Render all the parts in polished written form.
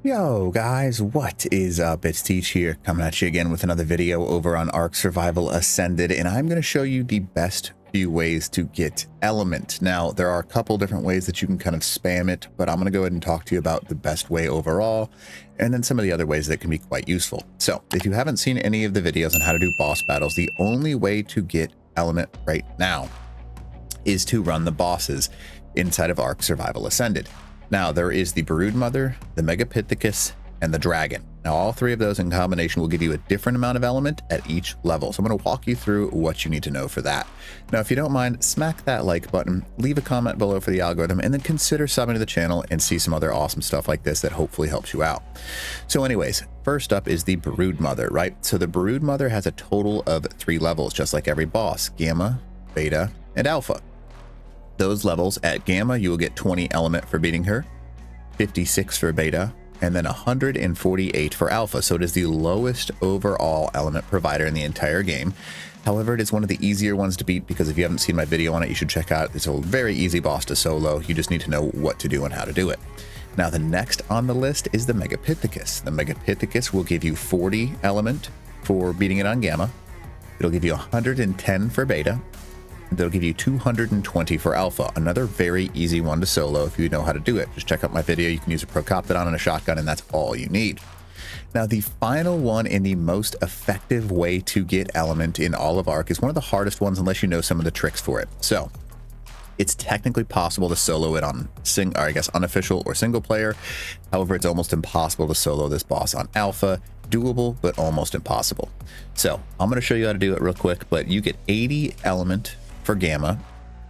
Yo guys, what is up? It's Teach here, coming at you again with another video over on Ark Survival Ascended, and I'm going to show you the best few ways to get element. Now, there are a couple different ways that you can kind of spam it, but I'm going to go ahead and talk to you about the best way overall, and then some of the other ways that can be quite useful. So, if you haven't seen any of the videos on how to do boss battles, the only way to get element right now is to run the bosses inside of Ark Survival Ascended. Now, there is the Broodmother, the Megapithecus, and the Dragon. Now, all three of those in combination will give you a different amount of element at each level. So I'm going to walk you through what you need to know for that. Now, if you don't mind, smack that like button, leave a comment below for the algorithm, and then consider subbing to the channel and see some other awesome stuff like this that hopefully helps you out. So anyways, first up is the Broodmother, right? So the Broodmother has a total of 3 levels, just like every boss: Gamma, Beta, and Alpha. Those levels, at Gamma, you will get 20 element for beating her, 56 for Beta, and then 148 for Alpha. So it is the lowest overall element provider in the entire game. However, it is one of the easier ones to beat, because if you haven't seen my video on it, you should check out. It's a very easy boss to solo. You just need to know what to do and how to do it. Now, the next on the list is the Megapithecus. The Megapithecus will give you 40 element for beating it on Gamma. It'll give you 110 for Beta. They'll give you 220 for Alpha. Another very easy one to solo if you know how to do it. Just check out my video. You can use a Procoptodon and a shotgun, and that's all you need. Now, the final one and the most effective way to get element in all of Ark is one of the hardest ones unless you know some of the tricks for it. So it's technically possible to solo it on unofficial or single player. However, it's almost impossible to solo this boss on Alpha. Doable, but almost impossible. So I'm going to show you how to do it real quick, but you get 80 element for Gamma,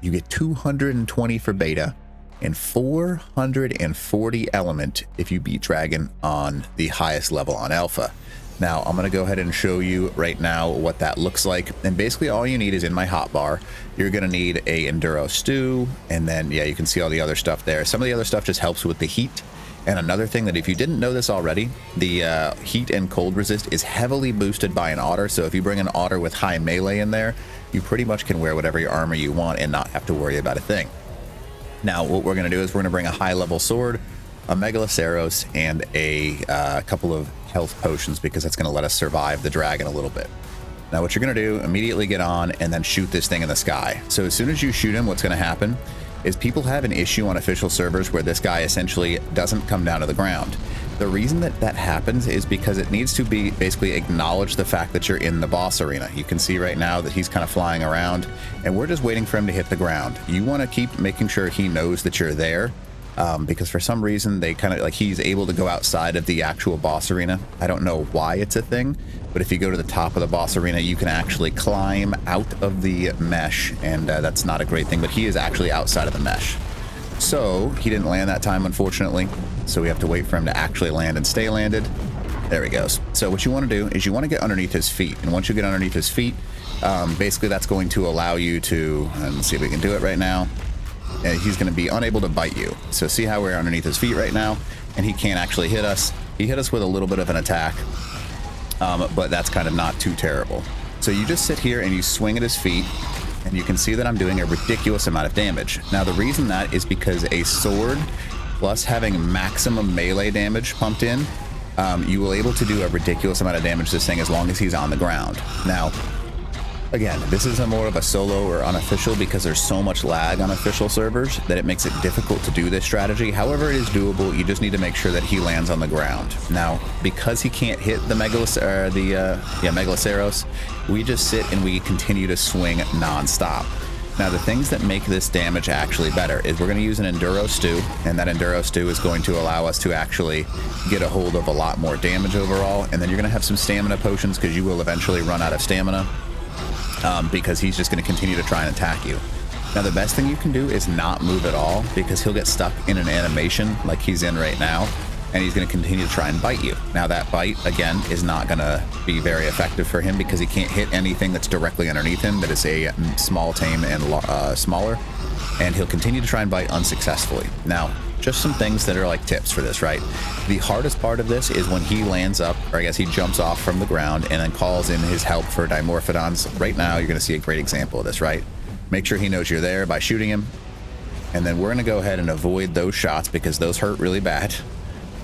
you get 220 for Beta, and 440 element if you beat Dragon on the highest level on Alpha. Now, I'm going to go ahead and show you right now what that looks like. And basically all you need is in my hotbar. You're going to need a Enduro Stew, and then, yeah, you can see all the other stuff there. Some of the other stuff just helps with the heat. And another thing that if you didn't know this already, the heat and cold resist is heavily boosted by an otter. So if you bring an otter with high melee in there, you pretty much can wear whatever your armor you want and not have to worry about a thing. Now, what we're going to do is we're going to bring a high level sword, a Megaloceros, and a couple of health potions, because that's going to let us survive the dragon a little bit. Now, what you're going to do, immediately get on and then shoot this thing in the sky. So as soon as you shoot him, what's going to happen is people have an issue on official servers where this guy essentially doesn't come down to the ground. The reason that that happens is because it needs to be basically acknowledge the fact that you're in the boss arena. You can see right now that he's kind of flying around, and we're just waiting for him to hit the ground. You want to keep making sure he knows that you're there, because for some reason they kind of he's able to go outside of the actual boss arena. I don't know why it's a thing, but if you go to the top of the boss arena, you can actually climb out of the mesh, and that's not a great thing, but he is actually outside of the mesh. So he didn't land that time, unfortunately, so we have to wait for him to actually land and stay landed. There he goes. So what you want to do is you want to get underneath his feet, and once you get underneath his feet, basically that's going to allow you to, let's see if we can do it right now, and he's going to be unable to bite you. So see how we're underneath his feet right now, and he can't actually hit us. He hit us with a little bit of an attack, but that's kind of not too terrible. So you just sit here and you swing at his feet, and you can see that I'm doing a ridiculous amount of damage. Now, the reason that is because a sword plus having maximum melee damage pumped in, you will able to do a ridiculous amount of damage to this thing as long as he's on the ground. Now, again, this is more of a solo or unofficial because there's so much lag on official servers that it makes it difficult to do this strategy. However, it is doable. You just need to make sure that he lands on the ground. Now, because he can't hit the Megaloceros, we just sit and we continue to swing non-stop. Now, the things that make this damage actually better is we're going to use an Enduro Stew, and that Enduro Stew is going to allow us to actually get a hold of a lot more damage overall. And then you're going to have some stamina potions, because you will eventually run out of stamina. Because he's just going to continue to try and attack you. Now, the best thing you can do is not move at all, because he'll get stuck in an animation like he's in right now, and he's going to continue to try and bite you. Now, that bite, again, is not going to be very effective for him because he can't hit anything that's directly underneath him that is a small tame and smaller, and he'll continue to try and bite unsuccessfully. Now, just some things that are like tips for this, right? The hardest part of this is when he lands up, or I guess he jumps off from the ground and then calls in his help for Dimorphodons. Right now, you're going to see a great example of this, right? Make sure he knows you're there by shooting him. And then we're going to go ahead and avoid those shots because those hurt really bad.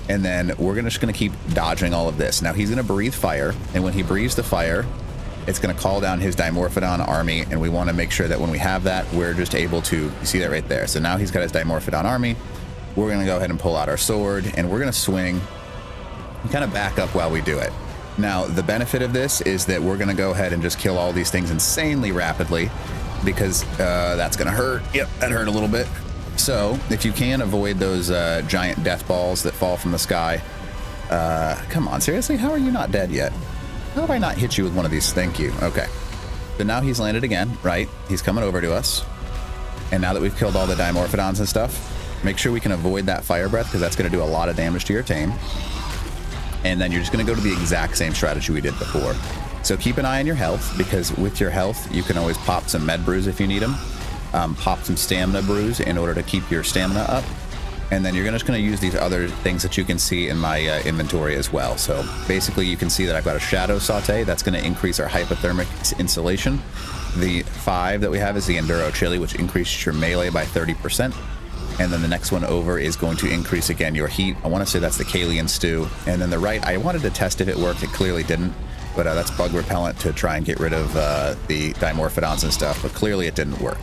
And then we're just gonna keep dodging all of this. Now he's gonna breathe fire, and when he breathes the fire, it's gonna call down his Dimorphodon army, and we wanna make sure that when we have that, we're just able to, you see that right there. So now he's got his Dimorphodon army. We're gonna go ahead and pull out our sword, and we're gonna swing and kind of back up while we do it. Now, the benefit of this is that we're gonna go ahead and just kill all these things insanely rapidly, because that's gonna hurt. Yep, that hurt a little bit. So if you can avoid those giant death balls that fall from the sky, come on, seriously, how are you not dead yet? How have I not hit you with one of these? Thank you. Okay, so now he's landed again, right? He's coming over to us, and now that we've killed all the Dimorphodons and stuff, make sure we can avoid that fire breath, because that's going to do a lot of damage to your tame. And then you're just going to go to the exact same strategy we did before. So keep an eye on your health, because with your health you can always pop some med brews if you need them. Pop some stamina brews in order to keep your stamina up, and then you're just going to use these other things that you can see in my inventory as well. So basically you can see that I've got a shadow saute that's going to increase our hypothermic insulation. The 5 that we have is the enduro chili, which increases your melee by 30%, and then the next one over is going to increase again your heat. I want to say that's the Kalian stew. And then the right, I wanted to test if it worked. It clearly didn't, but that's bug repellent to try and get rid of the Dimorphodons and stuff, but clearly it didn't work.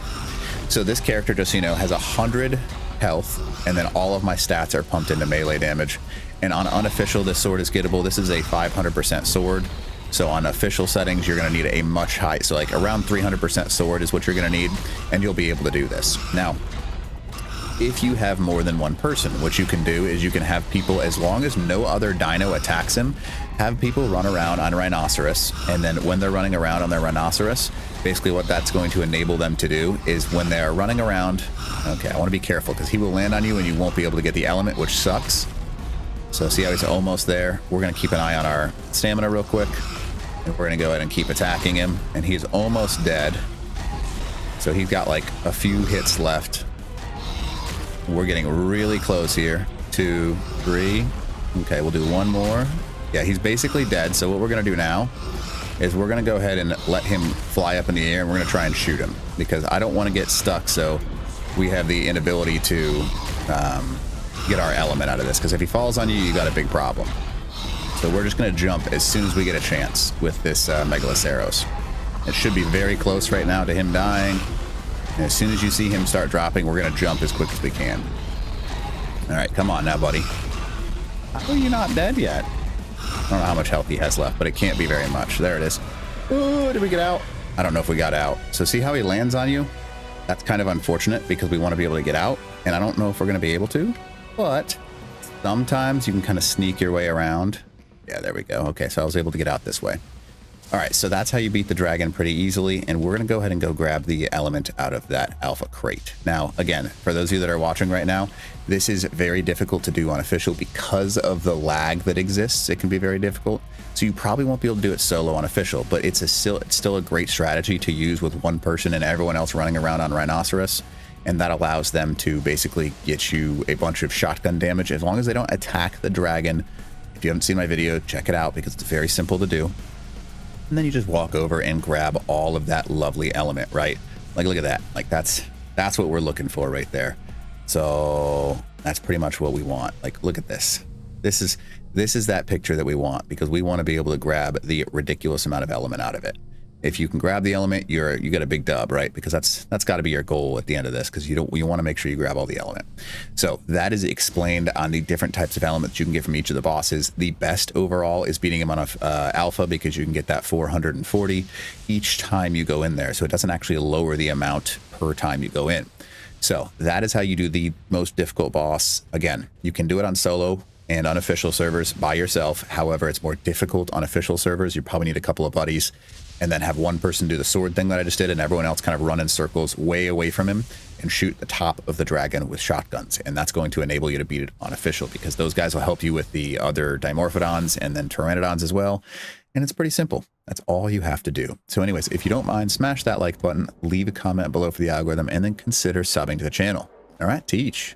So this character, just so you know, has 100 health, and then all of my stats are pumped into melee damage. And on unofficial, this sword is gettable. This is a 500% sword. So on official settings, you're going to need a much high, so like around 300% sword is what you're going to need, and you'll be able to do this. Now, if you have more than one person, what you can do is you can have people, as long as no other dino attacks him, have people run around on Rhinoceros, and then when they're running around on their Rhinoceros, basically what that's going to enable them to do is when they're running around, okay, I want to be careful because he will land on you and you won't be able to get the element, which sucks. So see how he's almost there? We're going to keep an eye on our stamina real quick, and we're going to go ahead and keep attacking him, and he's almost dead. So he's got like a few hits left. We're getting really close here. 2, 3. Okay, we'll do one more. Yeah, he's basically dead. So what we're going to do now is we're going to go ahead and let him fly up in the air, and we're going to try and shoot him, because I don't want to get stuck, so we have the inability to get our element out of this, because if he falls on you, you got a big problem. So we're just going to jump as soon as we get a chance with this Megaloceros. It should be very close right now to him dying. And as soon as you see him start dropping, we're going to jump as quick as we can. All right, come on now, buddy. How are you not dead yet? I don't know how much health he has left, but it can't be very much. There it is. Oh, did we get out? I don't know if we got out. So see how he lands on you? That's kind of unfortunate, because we want to be able to get out, and I don't know if we're going to be able to, but sometimes you can kind of sneak your way around. Yeah, there we go. Okay, so I was able to get out this way. All right, so that's how you beat the dragon pretty easily, and we're going to go ahead and go grab the element out of that alpha crate. Now, again, for those of you that are watching right now, this is very difficult to do on official because of the lag that exists. It can be very difficult, so you probably won't be able to do it solo on official, but it's still a great strategy to use with one person and everyone else running around on Rhinoceros, and that allows them to basically get you a bunch of shotgun damage as long as they don't attack the dragon. If you haven't seen my video, check it out, because it's very simple to do. And then you just walk over and grab all of that lovely element, right? Like, look at that. Like, that's what we're looking for right there. So that's pretty much what we want. Like, look at this. This is that picture that we want, because we want to be able to grab the ridiculous amount of element out of it. If you can grab the element, you get a big dub, right? Because that's got to be your goal at the end of this, because you want to make sure you grab all the element. So that is explained on the different types of elements you can get from each of the bosses. The best overall is beating him on a alpha, because you can get that 440 each time you go in there. So it doesn't actually lower the amount per time you go in. So that is how you do the most difficult boss. Again, you can do it on solo and unofficial servers by yourself. However, it's more difficult on official servers. You probably need a couple of buddies, and then have one person do the sword thing that I just did, and everyone else kind of run in circles way away from him and shoot the top of the dragon with shotguns. And that's going to enable you to beat it on official, because those guys will help you with the other Dimorphodons and then Pteranodons as well. And it's pretty simple. That's all you have to do. So anyways, if you don't mind, smash that like button, leave a comment below for the algorithm, and then consider subbing to the channel. All right, teach.